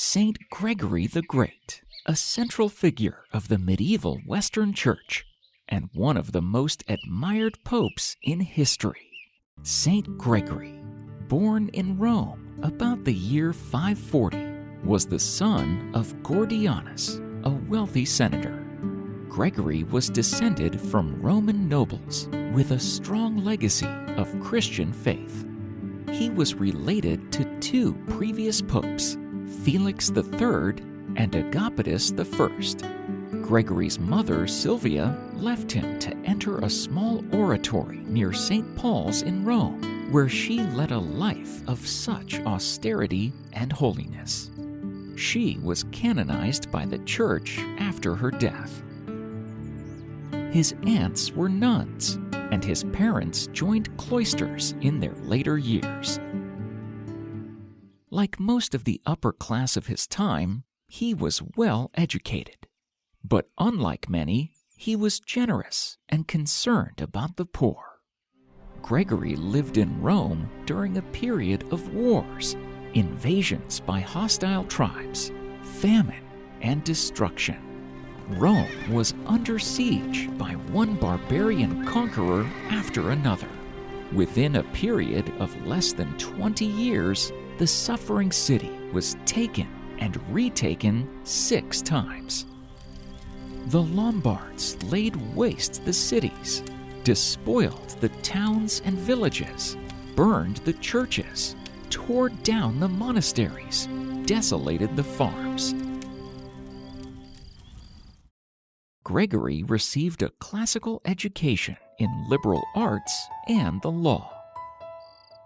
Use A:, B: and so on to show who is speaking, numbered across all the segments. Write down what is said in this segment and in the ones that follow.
A: Saint Gregory the Great, a central figure of the medieval Western Church and one of the most admired popes in history. Saint Gregory, born in Rome about the year 540, was the son of Gordianus, a wealthy senator. Gregory was descended from Roman nobles with a strong legacy of Christian faith. He was related to two previous popes, Felix III and Agapetus I. Gregory's mother, Sylvia, left him to enter a small oratory near St. Paul's in Rome, where she led a life of such austerity and holiness. She was canonized by the Church after her death. His aunts were nuns, and his parents joined cloisters in their later years. Like most of the upper class of his time, he was well educated. But unlike many, he was generous and concerned about the poor. Gregory lived in Rome during a period of wars, invasions by hostile tribes, famine, and destruction. Rome was under siege by one barbarian conqueror after another. Within a period of less than 20 years, the suffering city was taken and retaken 6 times. The Lombards laid waste the cities, despoiled the towns and villages, burned the churches, tore down the monasteries, desolated the farms. Gregory received a classical education in liberal arts and the law.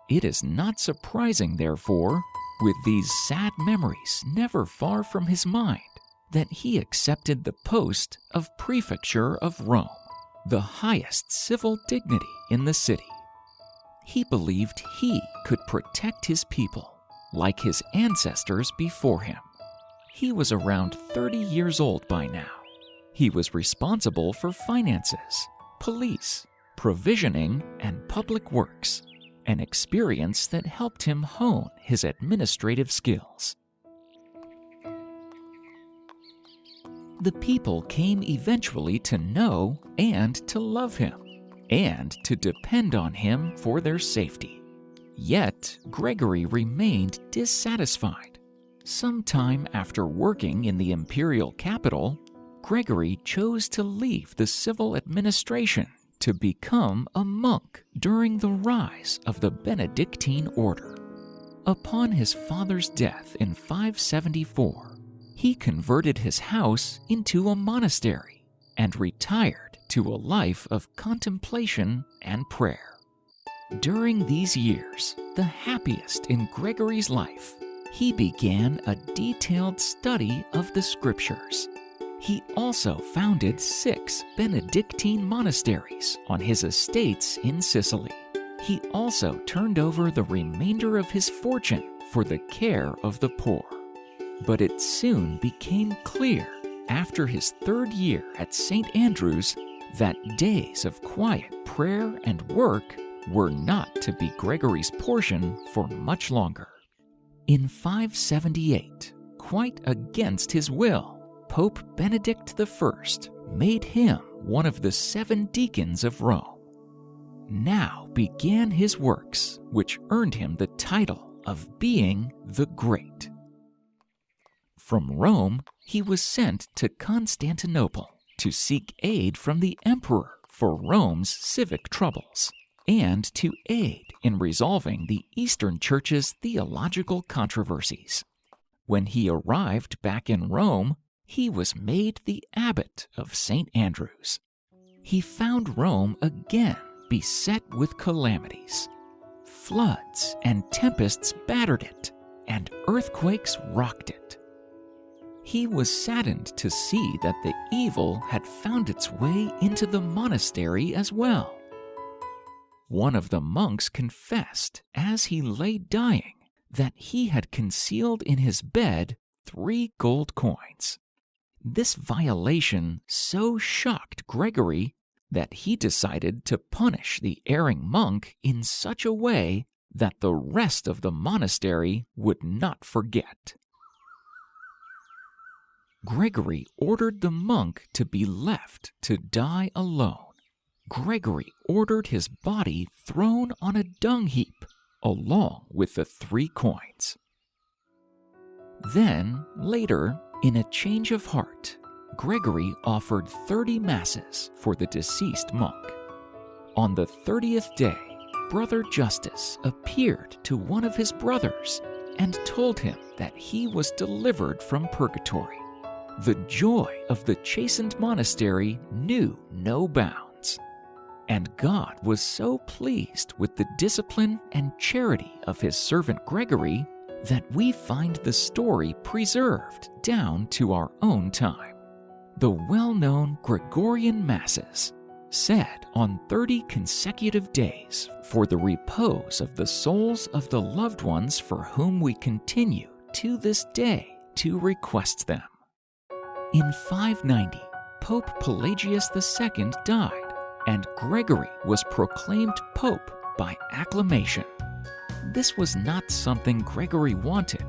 A: It is not surprising, therefore, with these sad memories never far from his mind, that he accepted the post of prefecture of Rome, the highest civil dignity in the city. He believed he could protect his people, like his ancestors before him. He was around 30 years old by now. He was responsible for finances, police, provisioning, and public works, an experience that helped him hone his administrative skills. The people came eventually to know and to love him, and to depend on him for their safety. Yet, Gregory remained dissatisfied. Sometime after working in the imperial capital, Gregory chose to leave the civil administration to become a monk during the rise of the Benedictine order. Upon his father's death in 574, he converted his house into a monastery and retired to a life of contemplation and prayer. During these years, the happiest in Gregory's life, he began a detailed study of the scriptures. He also founded 6 Benedictine monasteries on his estates in Sicily. He also turned over the remainder of his fortune for the care of the poor. But it soon became clear, after his 3rd year at Saint Ambrose, that days of quiet prayer and work were not to be Gregory's portion for much longer. In 578, quite against his will, Pope Benedict I made him one of the 7 deacons of Rome. Now began his works, which earned him the title of being the Great. From Rome, he was sent to Constantinople to seek aid from the emperor for Rome's civic troubles, and to aid in resolving the Eastern Church's theological controversies. When he arrived back in Rome, he was made the abbot of St. Ambrose. He found Rome again beset with calamities. Floods and tempests battered it, and earthquakes rocked it. He was saddened to see that the evil had found its way into the monastery as well. One of the monks confessed, as he lay dying, that he had concealed in his bed 3 gold coins. This violation so shocked Gregory that he decided to punish the erring monk in such a way that the rest of the monastery would not forget. Gregory ordered the monk to be left to die alone. Gregory ordered his body thrown on a dung heap, along with the 3 coins. Then, later, in a change of heart, Gregory offered 30 masses for the deceased monk. On the 30th day, Brother Justus appeared to one of his brothers and told him that he was delivered from purgatory. The joy of the chastened monastery knew no bounds. And God was so pleased with the discipline and charity of his servant Gregory that we find the story preserved down to our own time. The well-known Gregorian Masses, said on 30 consecutive days for the repose of the souls of the loved ones for whom we continue to this day to request them. In 590, Pope Pelagius II died, and Gregory was proclaimed Pope by acclamation. This was not something Gregory wanted,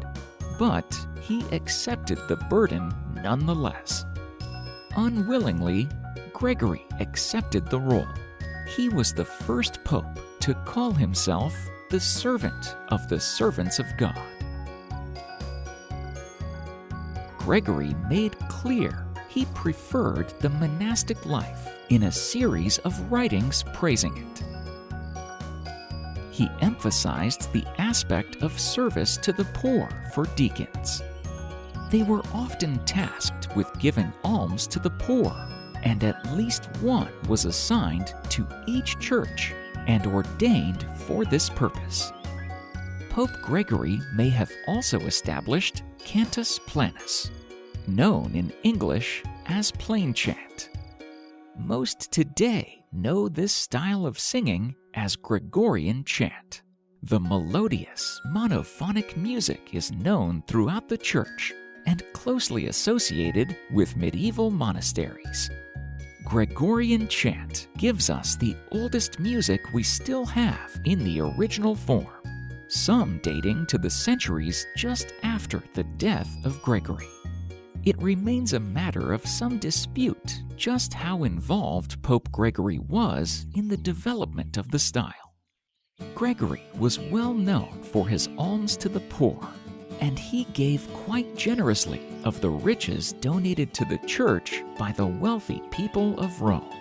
A: but he accepted the burden nonetheless. Unwillingly, Gregory accepted the role. He was the first pope to call himself the servant of the servants of God. Gregory made clear he preferred the monastic life in a series of writings praising it. He emphasized the aspect of service to the poor for deacons. They were often tasked with giving alms to the poor, and at least one was assigned to each church and ordained for this purpose. Pope Gregory may have also established Cantus Planus, known in English as plain chant. Most today know this style of singing as Gregorian chant. The melodious, monophonic music is known throughout the church and closely associated with medieval monasteries. Gregorian chant gives us the oldest music we still have in the original form, some dating to the centuries just after the death of Gregory. It remains a matter of some dispute just how involved Pope Gregory was in the development of the style. Gregory was well known for his alms to the poor, and he gave quite generously of the riches donated to the church by the wealthy people of Rome.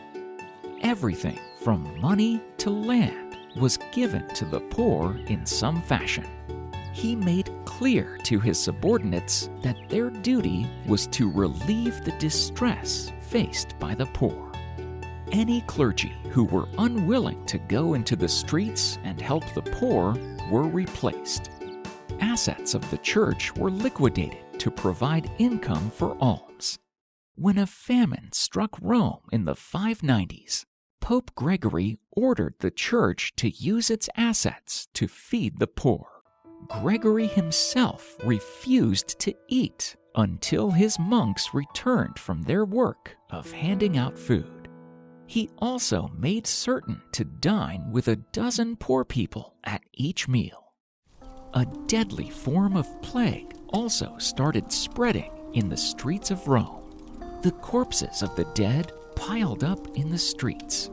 A: Everything from money to land was given to the poor in some fashion. He made clear to his subordinates that their duty was to relieve the distress faced by the poor. Any clergy who were unwilling to go into the streets and help the poor were replaced. Assets of the church were liquidated to provide income for alms. When a famine struck Rome in the 590s, Pope Gregory ordered the church to use its assets to feed the poor. Gregory himself refused to eat until his monks returned from their work of handing out food. He also made certain to dine with a dozen poor people at each meal. A deadly form of plague also started spreading in the streets of Rome. The corpses of the dead piled up in the streets.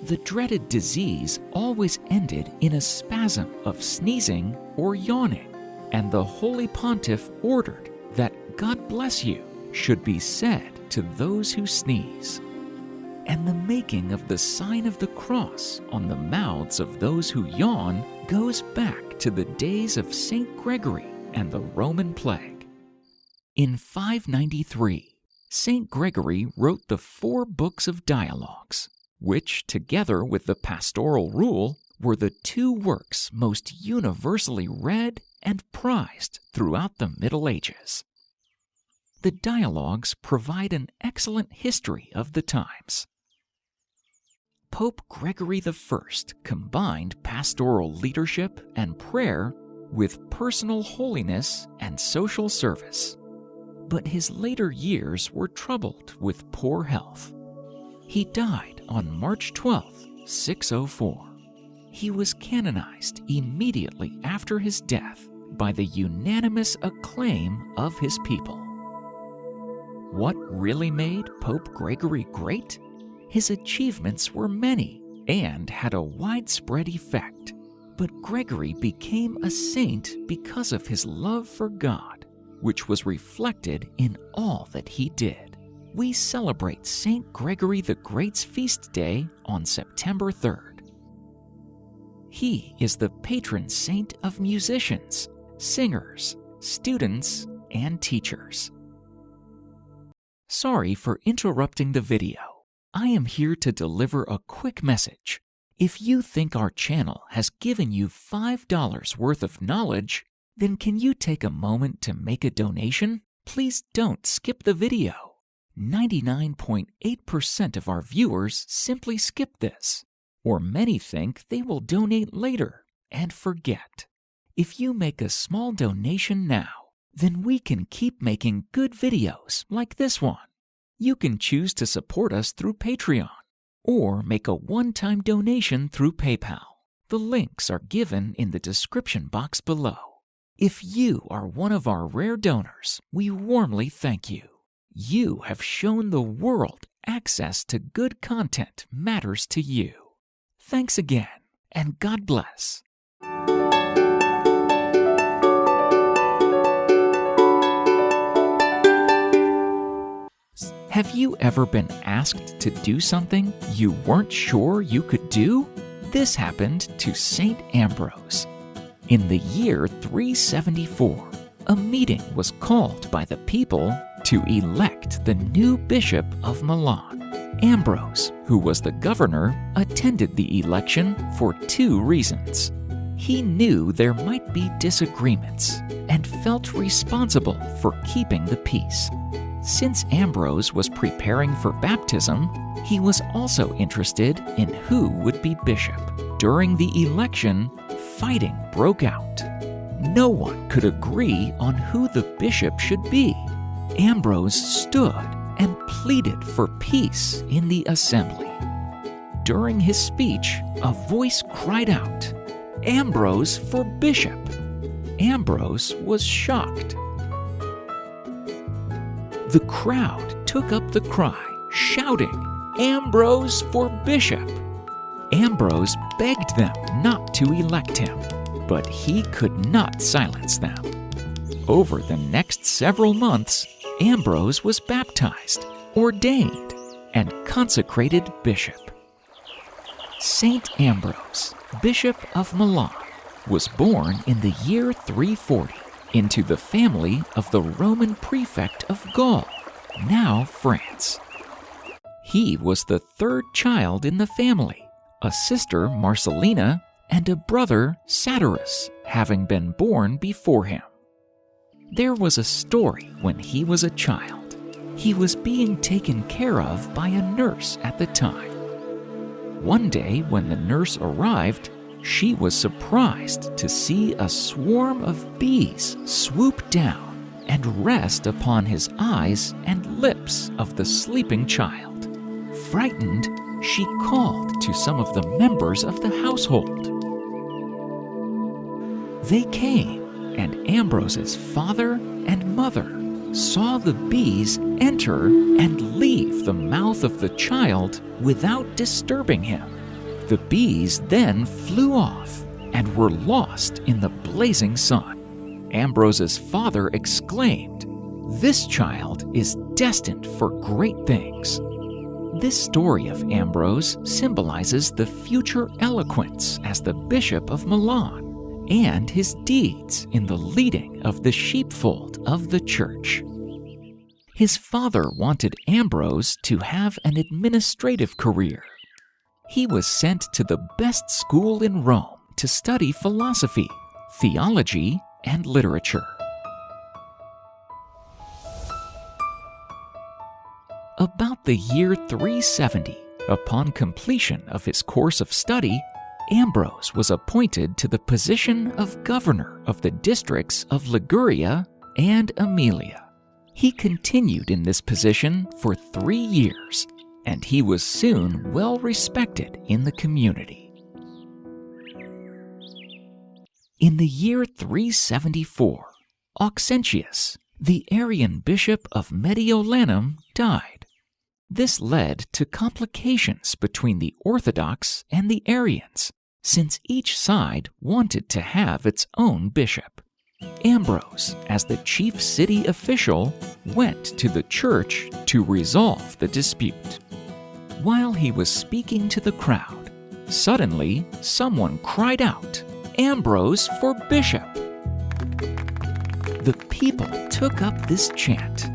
A: The dreaded disease always ended in a spasm of sneezing or yawning, and the Holy Pontiff ordered that "God bless you" should be said to those who sneeze. And the making of the sign of the cross on the mouths of those who yawn goes back to the days of Saint Gregory and the Roman plague. In 593, Saint Gregory wrote the 4 books of dialogues, which, together with the pastoral rule, were the 2 works most universally read and prized throughout the Middle Ages. The dialogues provide an excellent history of the times. Pope Gregory I combined pastoral leadership and prayer with personal holiness and social service. But his later years were troubled with poor health. He died on March 12, 604. He was canonized immediately after his death by the unanimous acclaim of his people. What really made Pope Gregory great? His achievements were many and had a widespread effect. But Gregory became a saint because of his love for God, which was reflected in all that he did. We celebrate Saint Gregory the Great's feast day on September 3rd. He is the patron saint of musicians, singers, students, and teachers. Sorry for interrupting the video. I am here to deliver a quick message. If you think our channel has given you $5 worth of knowledge, then can you take a moment to make a donation? Please don't skip the video. 99.8% of our viewers simply skip this, or many think they will donate later and forget. If you make a small donation now, then we can keep making good videos like this one. You can choose to support us through Patreon, or make a one-time donation through PayPal. The links are given in the description box below. If you are one of our rare donors, we warmly thank you. You have shown the world access to good content matters to you. Thanks again, and God bless. Have you ever been asked to do something you weren't sure you could do? This happened to Saint Ambrose. In the year 374, a meeting was called by the people to elect the new bishop of Milan. Ambrose, who was the governor, attended the election for two reasons. He knew there might be disagreements and felt responsible for keeping the peace. Since Ambrose was preparing for baptism, he was also interested in who would be bishop. During the election, fighting broke out. No one could agree on who the bishop should be. Ambrose stood and pleaded for peace in the assembly. During his speech, a voice cried out, "Ambrose for bishop!" Ambrose was shocked. The crowd took up the cry, shouting, "Ambrose for bishop!" Ambrose begged them not to elect him, but he could not silence them. Over the next several months, Ambrose was baptized, ordained, and consecrated bishop. Saint Ambrose, Bishop of Milan, was born in the year 340 into the family of the Roman prefect of Gaul, now France. He was the third child in the family, a sister Marcellina and a brother Satyrus having been born before him. There was a story when he was a child. He was being taken care of by a nurse at the time. One day when the nurse arrived, she was surprised to see a swarm of bees swoop down and rest upon his eyes and lips of the sleeping child. Frightened, she called to some of the members of the household. They came, and Ambrose's father and mother saw the bees enter and leave the mouth of the child without disturbing him. The bees then flew off and were lost in the blazing sun. Ambrose's father exclaimed, "This child is destined for great things." This story of Ambrose symbolizes the future eloquence as the Bishop of Milan and his deeds in the leading of the sheepfold of the Church. His father wanted Ambrose to have an administrative career. He was sent to the best school in Rome to study philosophy, theology, and literature. About the year 370, upon completion of his course of study, Ambrose was appointed to the position of governor of the districts of Liguria and Aemilia. He continued in this position for 3 years, and he was soon well respected in the community. In the year 374, Auxentius, the Arian bishop of Mediolanum, died. This led to complications between the Orthodox and the Arians, since each side wanted to have its own bishop. Ambrose, as the chief city official, went to the church to resolve the dispute. While he was speaking to the crowd, suddenly someone cried out, "Ambrose for bishop!" The people took up this chant.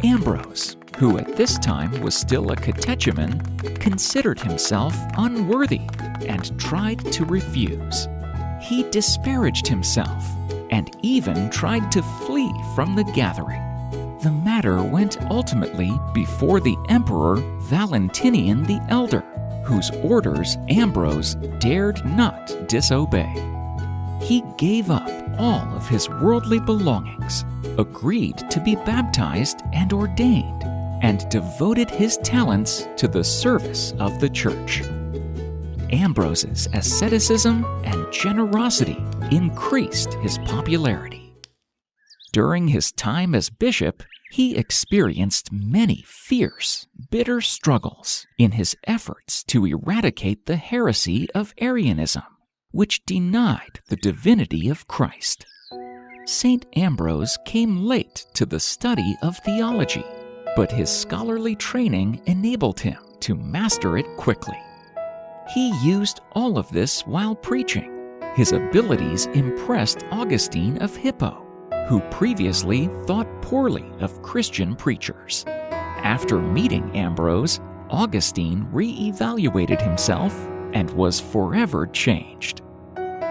A: Ambrose, who at this time was still a catechumen, considered himself unworthy and tried to refuse. He disparaged himself and even tried to flee from the gathering. The matter went ultimately before the Emperor Valentinian the Elder, whose orders Ambrose dared not disobey. He gave up all of his worldly belongings, agreed to be baptized and ordained, and devoted his talents to the service of the church. Ambrose's asceticism and generosity increased his popularity. During his time as bishop, he experienced many fierce, bitter struggles in his efforts to eradicate the heresy of Arianism, which denied the divinity of Christ. Saint Ambrose came late to the study of theology, but his scholarly training enabled him to master it quickly. He used all of this while preaching. His abilities impressed Augustine of Hippo, who previously thought poorly of Christian preachers. After meeting Ambrose, Augustine re-evaluated himself and was forever changed.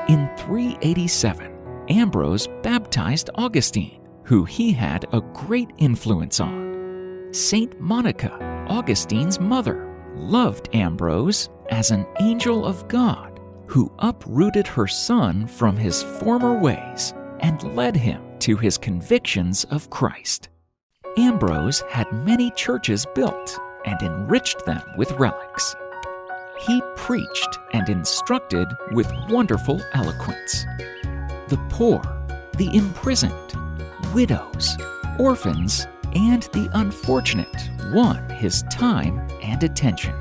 A: In 387, Ambrose baptized Augustine, who he had a great influence on. Saint Monica, Augustine's mother, loved Ambrose as an angel of God who uprooted her son from his former ways and led him to his convictions of Christ. Ambrose had many churches built and enriched them with relics. He preached and instructed with wonderful eloquence. The poor, the imprisoned, widows, orphans, and the unfortunate won his time and attention.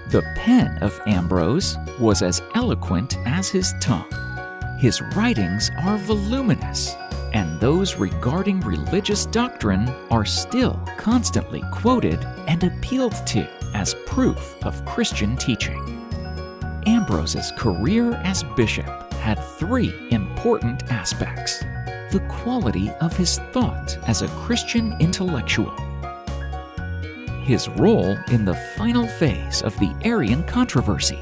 A: The pen of Ambrose was as eloquent as his tongue. His writings are voluminous, and those regarding religious doctrine are still constantly quoted and appealed to as proof of Christian teaching. Ambrose's career as bishop had three important aspects: the quality of his thought as a Christian intellectual, his role in the final phase of the Arian controversy,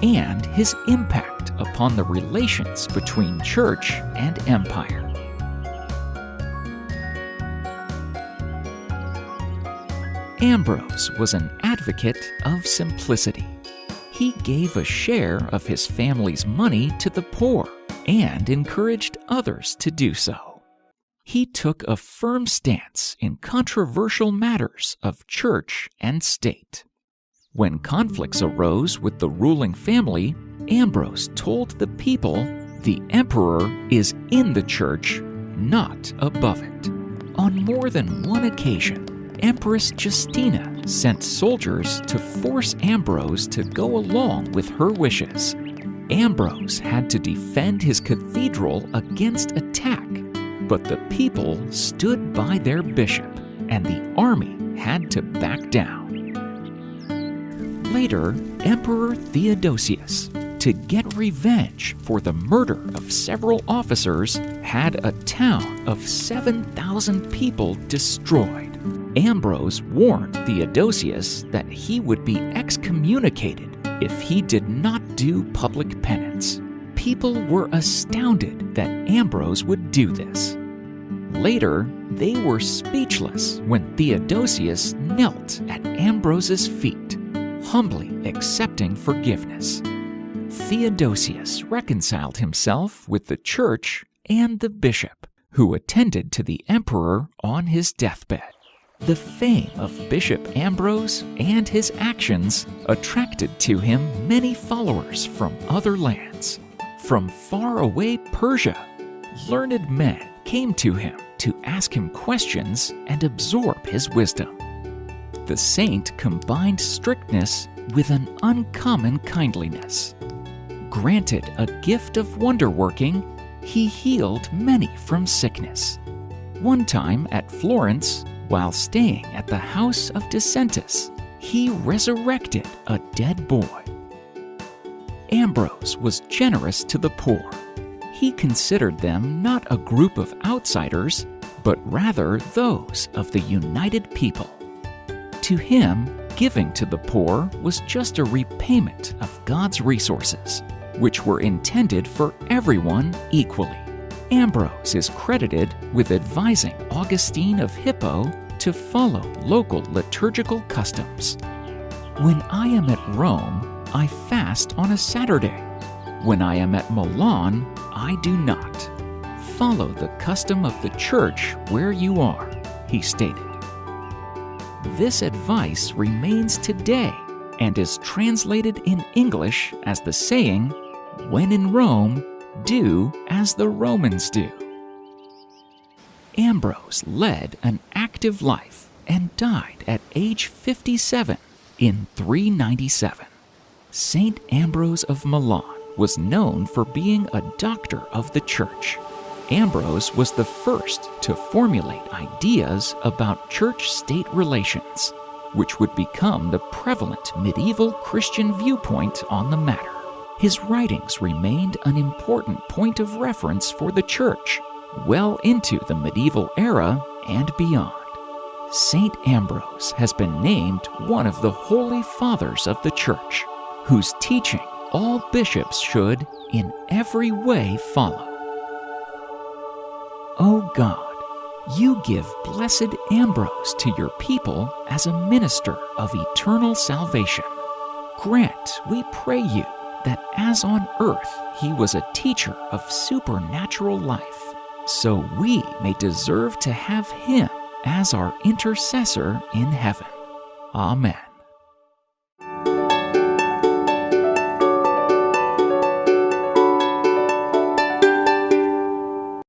A: and his impact upon the relations between church and empire. Ambrose was an advocate of simplicity. He gave a share of his family's money to the poor and encouraged others to do so. He took a firm stance in controversial matters of church and state. When conflicts arose with the ruling family, Ambrose told the people the emperor is in the church, not above it. On more than one occasion, Empress Justina sent soldiers to force Ambrose to go along with her wishes. Ambrose had to defend his cathedral against attack, but the people stood by their bishop, and the army had to back down. Later, Emperor Theodosius, to get revenge for the murder of several officers, had a town of 7,000 people destroyed. Ambrose warned Theodosius that he would be excommunicated if he did not do public penance. People were astounded that Ambrose would do this. Later, they were speechless when Theodosius knelt at Ambrose's feet, humbly accepting forgiveness. Theodosius reconciled himself with the church and the bishop, who attended to the emperor on his deathbed. The fame of Bishop Ambrose and his actions attracted to him many followers from other lands. From faraway Persia, learned men came to him to ask him questions and absorb his wisdom. The saint combined strictness with an uncommon kindliness. Granted a gift of wonder-working, he healed many from sickness. One time at Florence, while staying at the house of Dissentus, he resurrected a dead boy. Ambrose was generous to the poor. He considered them not a group of outsiders, but rather those of the united people. To him, giving to the poor was just a repayment of God's resources, which were intended for everyone equally. Ambrose is credited with advising Augustine of Hippo to follow local liturgical customs. When I am at Rome, I fast on a Saturday. When I am at Milan, I do not. Follow the custom of the church where you are, he stated. This advice remains today and is translated in English as the saying, "When in Rome, do as the Romans do." Ambrose led an active life and died at age 57 in 397. Saint Ambrose of Milan was known for being a doctor of the Church. Ambrose was the first to formulate ideas about church-state relations, which would become the prevalent medieval Christian viewpoint on the matter. His writings remained an important point of reference for the Church, well into the medieval era and beyond. Saint Ambrose has been named one of the Holy Fathers of the Church, whose teaching all bishops should, in every way, follow. O God, you give blessed Ambrose to your people as a minister of eternal salvation. Grant, we pray you, that as on earth he was a teacher of supernatural life, so we may deserve to have him as our intercessor in heaven. Amen.